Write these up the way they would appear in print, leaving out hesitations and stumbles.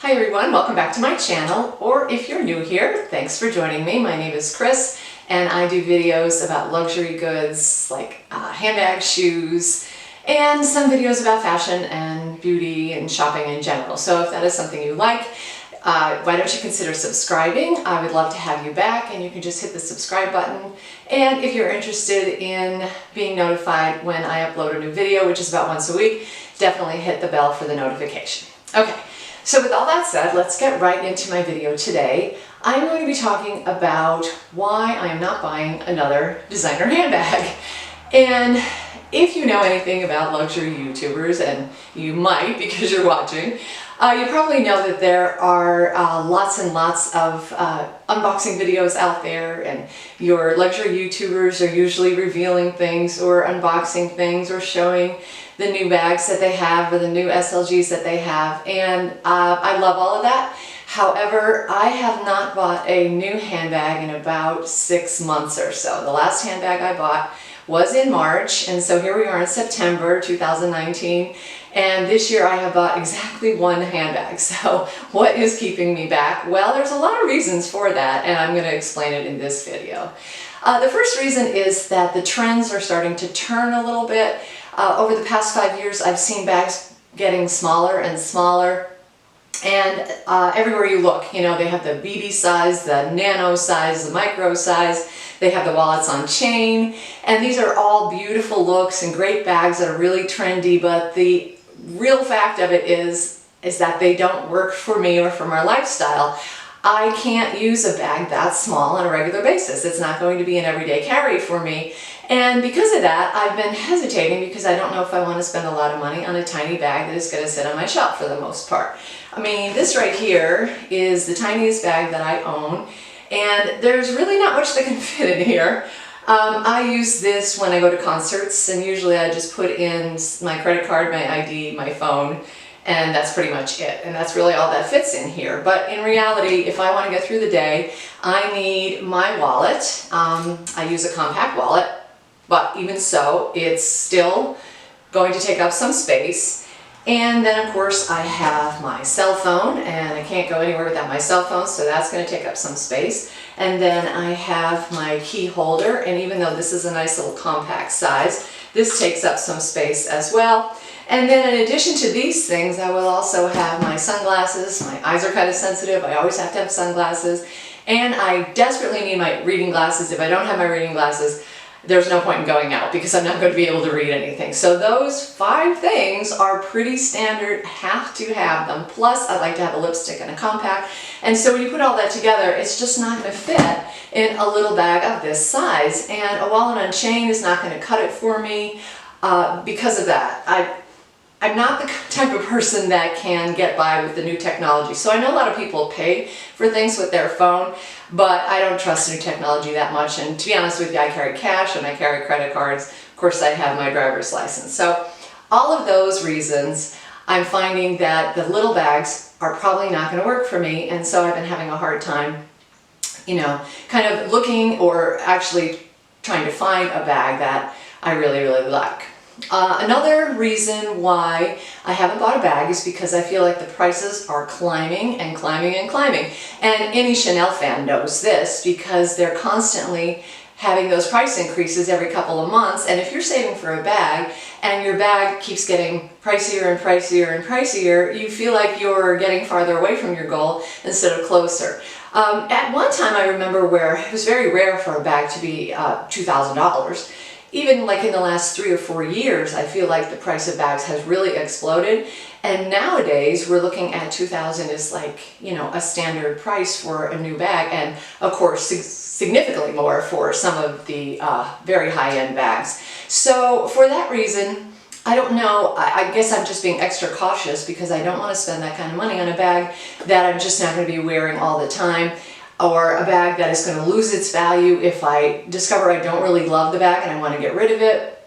Hi everyone, welcome back to my channel, or if you're new here, thanks for joining me. My name is Chris and I do videos about luxury goods like handbags, shoes, and some videos about fashion and beauty and shopping in general. So if that is something you like, why don't you consider subscribing? I would love to have you back, and you can just hit the subscribe button. And if you're interested in being notified when I upload a new video, which is about once a week, definitely hit the bell for the notification. Okay. So with all that said, let's get right into my video today. I'm going to be talking about why I am not buying another designer handbag. And if you know anything about luxury YouTubers, and you might because you're watching, you probably know that there are lots and lots of unboxing videos out there, and your luxury YouTubers are usually revealing things or unboxing things or showing the new bags that they have or the new SLGs that they have, and I love all of that. However, I have not bought a new handbag in about 6 months or so. The last handbag I bought was in March, and so here we are in September 2019, and this year I have bought exactly one handbag. So what is keeping me back? Well, there's a lot of reasons for that, and I'm going to explain it in this video. The first reason is that the trends are starting to turn a little bit. Over the past 5 years, I've seen bags getting smaller and smaller, and everywhere you look, you know, they have the BB size, the nano size, the micro size, they have the wallets on chain, and these are all beautiful looks and great bags that are really trendy, but the real fact of it is that they don't work for me or for my lifestyle. I can't use a bag that small on a regular basis. It's not going to be an everyday carry for me. And because of that, I've been hesitating because I don't know if I want to spend a lot of money on a tiny bag that is going to sit on my shelf for the most part. I mean, this right here is the tiniest bag that I own, and there's really not much that can fit in here. I use this when I go to concerts, and usually I just put in my credit card, my ID, my phone, and that's pretty much it. And that's really all that fits in here. But in reality, if I want to get through the day, I need my wallet. I use a compact wallet, but even so, it's still going to take up some space. And then of course I have my cell phone, and I can't go anywhere without my cell phone, so that's going to take up some space. And then I have my key holder, and even though this is a nice little compact size, this takes up some space as well. And then in addition to these things, I will also have my sunglasses. My eyes are kind of sensitive. I always have to have sunglasses. And I desperately need my reading glasses. If I don't have my reading glasses, there's no point in going out because I'm not going to be able to read anything. So those 5 things are pretty standard, have to have them. Plus, I'd like to have a lipstick and a compact. And so when you put all that together, it's just not going to fit in a little bag of this size. And a wallet on chain is not going to cut it for me because of that. I'm not the type of person that can get by with the new technology. So I know a lot of people pay for things with their phone, but I don't trust new technology that much. And to be honest with you, I carry cash and I carry credit cards. Of course, I have my driver's license. So all of those reasons, I'm finding that the little bags are probably not going to work for me. And so I've been having a hard time, you know, kind of looking or actually trying to find a bag that I really, really like. Another reason why I haven't bought a bag is because I feel like the prices are climbing and climbing and climbing. And any Chanel fan knows this because they're constantly having those price increases every couple of months. And if you're saving for a bag and your bag keeps getting pricier and pricier and pricier, you feel like you're getting farther away from your goal instead of closer. At one time I remember where it was very rare for a bag to be $2,000. Even like in the last 3 or 4 years, I feel like the price of bags has really exploded. And nowadays, we're looking at $2,000 is like, you know, a standard price for a new bag. And of course, significantly more for some of the very high-end bags. So for that reason, I don't know, I guess I'm just being extra cautious because I don't want to spend that kind of money on a bag that I'm just not going to be wearing all the time, or a bag that is going to lose its value if I discover I don't really love the bag and I want to get rid of it.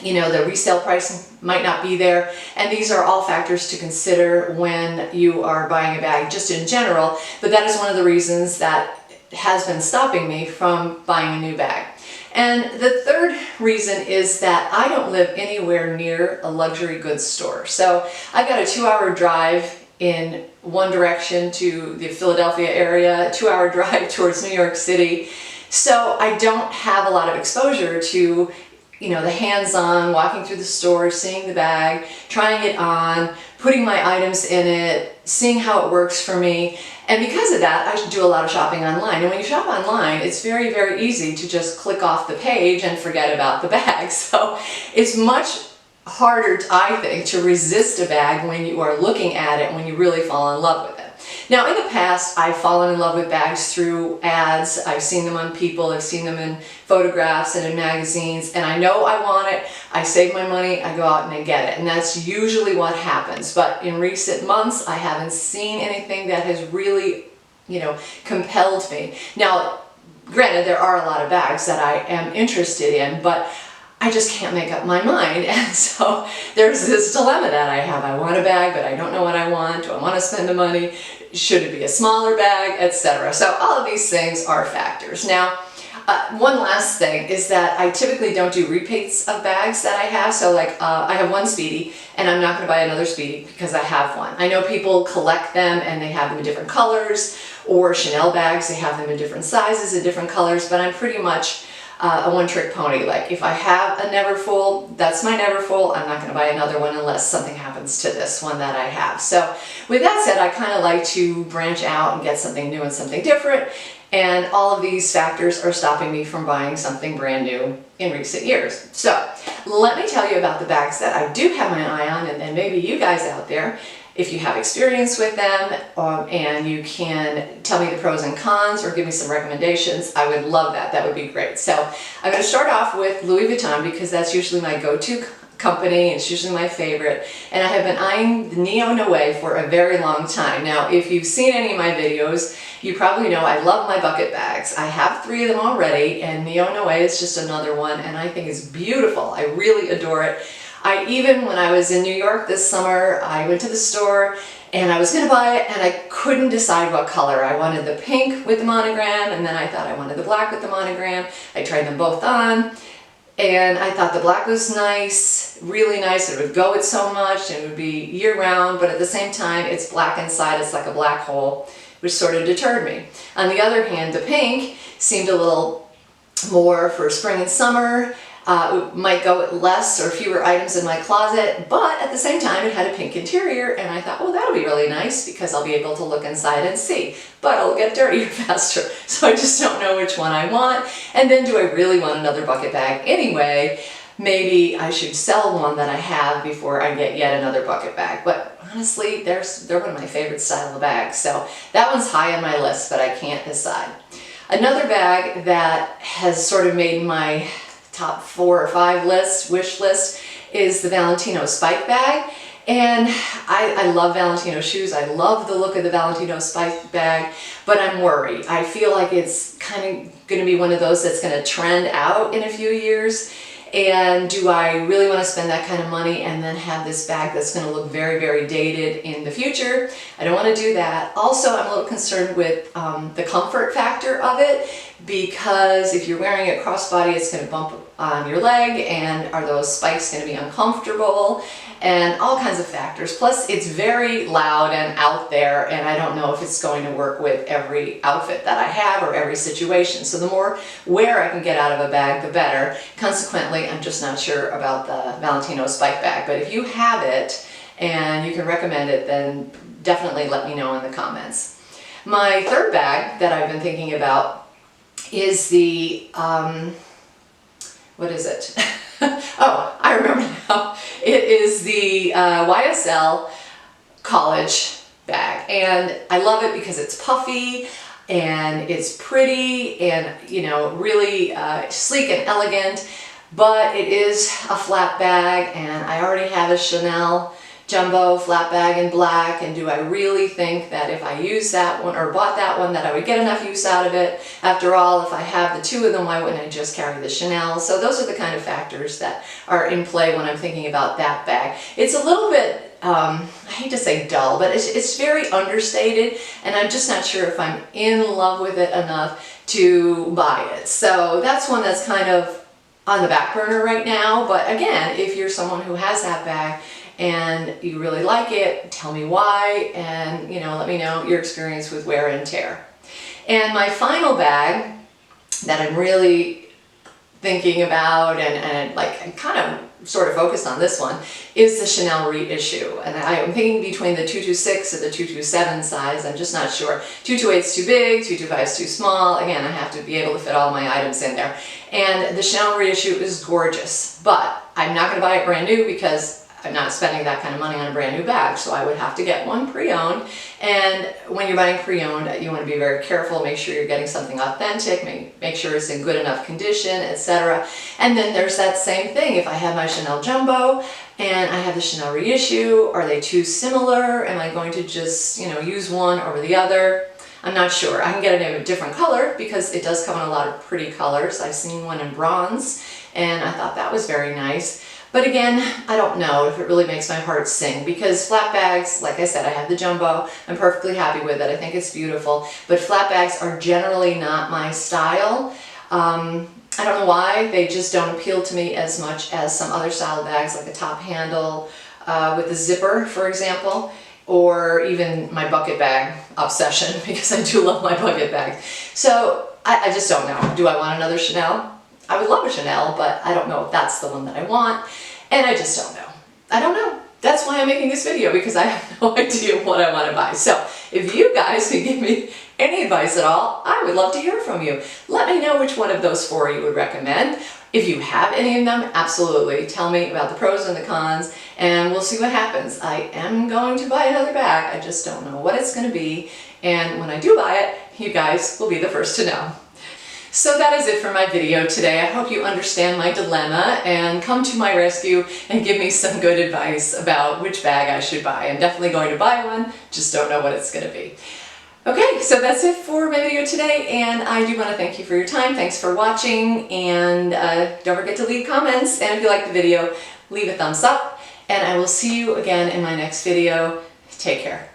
You know, the resale price might not be there, and these are all factors to consider when you are buying a bag just in general, but that is one of the reasons that has been stopping me from buying a new bag. And the third reason is that I don't live anywhere near a luxury goods store. So I've got a 2-hour drive in one direction to the Philadelphia area, a 2-hour drive towards New York City. So I don't have a lot of exposure to, the hands-on, walking through the store, seeing the bag, trying it on, putting my items in it, seeing how it works for me. And because of that, I do a lot of shopping online. And when you shop online, it's very, very easy to just click off the page and forget about the bag. So it's much harder, I think, to resist a bag when you are looking at it, when you really fall in love with it. Now, in the past, I've fallen in love with bags through ads. I've seen them on people, I've seen them in photographs and in magazines, and I know I want it, I save my money, I go out and I get it, and that's usually what happens. But in recent months, I haven't seen anything that has really, compelled me. Now, granted, there are a lot of bags that I am interested in, but I just can't make up my mind, and so there's this dilemma that I have. I want a bag, but I don't know what I want. Do I want to spend the money? Should it be a smaller bag, etc.? So all of these things are factors. Now, one last thing is that I typically don't do repeats of bags that I have. So like I have one Speedy, and I'm not going to buy another Speedy because I have one. I know people collect them and they have them in different colors, or Chanel bags, they have them in different sizes and different colors, but I'm pretty much a one-trick pony. Like if I have a Neverfull, that's my Neverfull. I'm not going to buy another one unless something happens to this one that I have. So with that said, I kind of like to branch out and get something new and something different. And all of these factors are stopping me from buying something brand new in recent years. So let me tell you about the bags that I do have my eye on, and then maybe you guys out there, if you have experience with them, and you can tell me the pros and cons or give me some recommendations, I would love that. That would be great. So I'm going to start off with Louis Vuitton because that's usually my go-to company. It's usually my favorite, and I have been eyeing the Neo Noe for a very long time. Now, if you've seen any of my videos, you probably know I love my bucket bags. I have 3 of them already, and Neo Noe is just another one, and I think it's beautiful. I really adore it. When I was in New York this summer, I went to the store and I was going to buy it, and I couldn't decide what color. I wanted the pink with the monogram, and then I thought I wanted the black with the monogram. I tried them both on, and I thought the black was nice, really nice. It would go with so much, and it would be year-round, but at the same time, it's black inside. It's like a black hole, which sort of deterred me. On the other hand, the pink seemed a little more for spring and summer. It might go with less or fewer items in my closet, but at the same time it had a pink interior, and I thought, well, that'll be really nice because I'll be able to look inside and see, but it'll get dirtier faster. So I just don't know which one I want. And then do I really want another bucket bag anyway? Maybe I should sell one that I have before I get yet another bucket bag. But honestly, they're one of my favorite style of bags. So that one's high on my list, but I can't decide. Another bag that has sort of made my top 4 or 5 wish list is the Valentino spike bag. And I love Valentino shoes. I love the look of the Valentino spike bag, but I'm worried. I feel like it's kind of going to be one of those that's going to trend out in a few years. And do I really want to spend that kind of money and then have this bag that's going to look very, very dated in the future? I don't want to do that. Also, I'm a little concerned with the comfort factor of it, because if you're wearing it crossbody, it's going to bump on your leg, and are those spikes going to be uncomfortable, and all kinds of factors. Plus, it's very loud and out there, and I don't know if it's going to work with every outfit that I have or every situation. So the more wear I can get out of a bag, the better. Consequently, I'm just not sure about the Valentino spike bag, but if you have it and you can recommend it, then definitely let me know in the comments. My third bag that I've been thinking about is the, what is it? Oh, I remember now. It is the YSL college bag, and I love it because it's puffy and it's pretty and, you know, really sleek and elegant, but it is a flat bag, and I already have a Chanel jumbo flat bag in black, and do I really think that if I use that one or bought that one that I would get enough use out of it? After all, if I have the 2 of them, why wouldn't I just carry the Chanel? So those are the kind of factors that are in play when I'm thinking about that bag. It's a little bit, I hate to say dull, but it's very understated, and I'm just not sure if I'm in love with it enough to buy it. So that's one that's kind of on the back burner right now. But again, if you're someone who has that bag and you really like it, tell me why, and let me know your experience with wear and tear. And my final bag that I'm really thinking about, and I'm kind of sort of focused on this one, is the Chanel reissue. And I'm thinking between the 226 and the 227 size. I'm just not sure. 228 is too big, 225 is too small. Again, I have to be able to fit all my items in there. And the Chanel reissue is gorgeous, but I'm not going to buy it brand new because I'm not spending that kind of money on a brand new bag, so I would have to get one pre-owned. And when you're buying pre-owned, you want to be very careful, make sure you're getting something authentic, make sure it's in good enough condition, etc. And then there's that same thing. If I have my Chanel Jumbo and I have the Chanel reissue, are they too similar? Am I going to just, use one over the other? I'm not sure. I can get it in a different color because it does come in a lot of pretty colors. I've seen one in bronze and I thought that was very nice. But again, I don't know if it really makes my heart sing, because flat bags, like I said, I have the Jumbo. I'm perfectly happy with it. I think it's beautiful. But flat bags are generally not my style. I don't know why. They just don't appeal to me as much as some other style bags, like a top handle with a zipper, for example, or even my bucket bag obsession, because I do love my bucket bag. So I just don't know. Do I want another Chanel? I would love a Chanel, but I don't know if that's the one that I want, and I just don't know. I don't know. That's why I'm making this video, because I have no idea what I want to buy. So if you guys can give me any advice at all, I would love to hear from you. Let me know which one of those four you would recommend. If you have any of them, absolutely tell me about the pros and the cons, and we'll see what happens. I am going to buy another bag. I just don't know what it's going to be, and when I do buy it, you guys will be the first to know. So that is it for my video today. I hope you understand my dilemma and come to my rescue and give me some good advice about which bag I should buy. I'm definitely going to buy one, just don't know what it's going to be. Okay, so that's it for my video today, and I do want to thank you for your time. Thanks for watching, and don't forget to leave comments, and if you like the video, leave a thumbs up, and I will see you again in my next video. Take care.